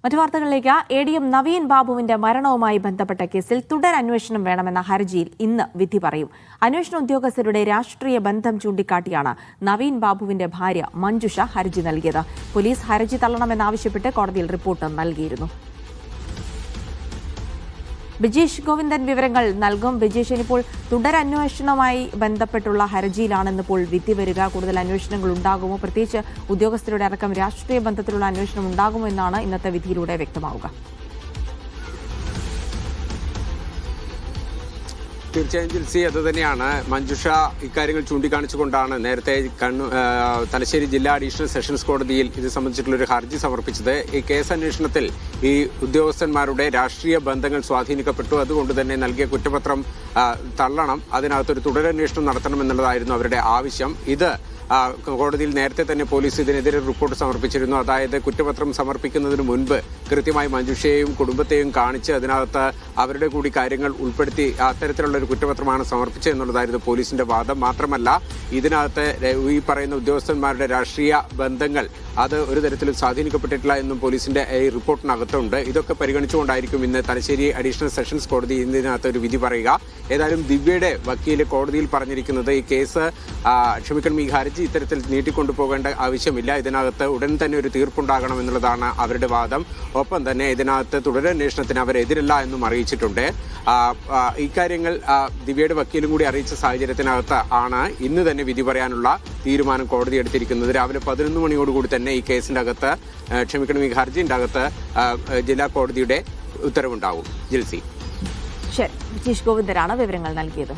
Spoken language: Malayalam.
മറ്റു വാർത്തകളിലേക്ക് ADM നവീൻ ബാബുവിന്റെ മരണവുമായി ബന്ധപ്പെട്ട കേസിൽ തുടരന്വേഷണം വേണമെന്ന ഹർജിയിൽ ഇന്ന് വിധി പറയും. അന്വേഷണ ഉദ്യോഗസ്ഥരുടെ രാഷ്ട്രീയ ബന്ധം ചൂണ്ടിക്കാട്ടിയാണ് നവീൻ ബാബുവിന്റെ ഭാര്യ മഞ്ജുഷ ഹർജി നൽകിയത്. പോലീസ് ഹർജി തള്ളണമെന്നാവശ്യപ്പെട്ട് കോടതിയിൽ റിപ്പോർട്ട് നൽകിയിരുന്നു. ബിജീഷ് ഗോവിന്ദൻ വിവരങ്ങൾ നൽകും. ബിജീഷ്, ഇനിയിപ്പോൾ തുടരന്വേഷണവുമായി ബന്ധപ്പെട്ടുള്ള ഹർജിയിലാണെന്നിപ്പോൾ വിധി വരിക. കൂടുതൽ അന്വേഷണങ്ങൾ ഉണ്ടാകുമോ? പ്രത്യേകിച്ച് ഉദ്യോഗസ്ഥരുടെ അടക്കം രാഷ്ട്രീയ ബന്ധത്തിലുള്ള അന്വേഷണം ഉണ്ടാകുമോ എന്നാണ് ഇന്നത്തെ വിധിയിലൂടെ വ്യക്തമാവുക. തീർച്ചയായും ജിൽസി, അത് തന്നെയാണ്. മഞ്ജുഷ ഇക്കാര്യങ്ങൾ ചൂണ്ടിക്കാണിച്ചുകൊണ്ടാണ് നേരത്തെ തലശ്ശേരി ജില്ലാ അഡീഷണൽ സെഷൻസ് കോടതിയിൽ ഇത് സംബന്ധിച്ചിട്ടുള്ളൊരു ഹർജി സമർപ്പിച്ചത്. ഈ കേസ് അന്വേഷണത്തിൽ ഈ ഉദ്യോഗസ്ഥന്മാരുടെ രാഷ്ട്രീയ ബന്ധങ്ങൾ സ്വാധീനിക്കപ്പെട്ടു, അതുകൊണ്ട് തന്നെ നൽകിയ കുറ്റപത്രം തള്ളണം, അതിനകത്തൊരു തുടരന്വേഷണം നടത്തണമെന്നുള്ളതായിരുന്നു അവരുടെ ആവശ്യം. ഇത് കോടതിയിൽ നേരത്തെ തന്നെ പോലീസ് ഇതിനെതിരെ റിപ്പോർട്ട് സമർപ്പിച്ചിരുന്നു. അതായത് കുറ്റപത്രം സമർപ്പിക്കുന്നതിന് മുൻപ് കൃത്യമായി മഞ്ജുഷയെയും കുടുംബത്തെയും കാണിച്ച് അതിനകത്ത് അവരുടെ കൂടി കാര്യങ്ങൾ ഉൾപ്പെടുത്തി അത്തരത്തിലുള്ള ഒരു കുറ്റപത്രമാണ് സമർപ്പിച്ചതെന്നുള്ളതായിരുന്നു പോലീസിന്റെ വാദം. മാത്രമല്ല, ഇതിനകത്ത് ഈ പറയുന്ന ഉദ്യോഗസ്ഥന്മാരുടെ രാഷ്ട്രീയ ബന്ധങ്ങൾ അത് ഒരു തരത്തിലും സ്വാധീനിക്കപ്പെട്ടിട്ടില്ല എന്നും പോലീസിന്റെ ഈ റിപ്പോർട്ടിനകത്തുണ്ട്. ഇതൊക്കെ പരിഗണിച്ചുകൊണ്ടായിരിക്കും ഇന്ന് തലശ്ശേരി അഡീഷണൽ സെഷൻസ് കോടതി ഇതിനകത്ത് ഒരു വിധി പറയുക. ഏതായാലും ദിവ്യയുടെ വക്കീല് കോടതിയിൽ പറഞ്ഞിരിക്കുന്നത് ഈ കേസ് ഈ ഹർജി ഇത്തരത്തിൽ നീട്ടിക്കൊണ്ടുപോകേണ്ട ആവശ്യമില്ല, ഇതിനകത്ത് ഉടൻ തന്നെ ഒരു തീർപ്പുണ്ടാകണം എന്നുള്ളതാണ് അവരുടെ വാദം. ഒപ്പം തന്നെ ഇതിനകത്ത് തുടരന്വേഷണത്തിന് അവരെതിരല്ല എന്നും അറിയിച്ചിട്ടുണ്ട്. ഇക്കാര്യങ്ങൾ ദിവ്യയുടെ വക്കീലും കൂടി അറിയിച്ച സാഹചര്യത്തിനകത്ത് ആണ് ഇന്ന് തന്നെ വിധി പറയാനുള്ള തീരുമാനം കോടതി എടുത്തിരിക്കുന്നത്. രാവിലെ 11 മണിയോടുകൂടി തന്നെ ഈ കേസിന്റെ അകത്ത് ഈ ഹർജിന്റെ അകത്ത് ജില്ലാ കോടതിയുടെ ഉത്തരവുണ്ടാവും. ജിൽസി. ശരി, ബിജീഷ് ഗോവിന്ദനാണ് വിവരങ്ങൾ നൽകിയത്.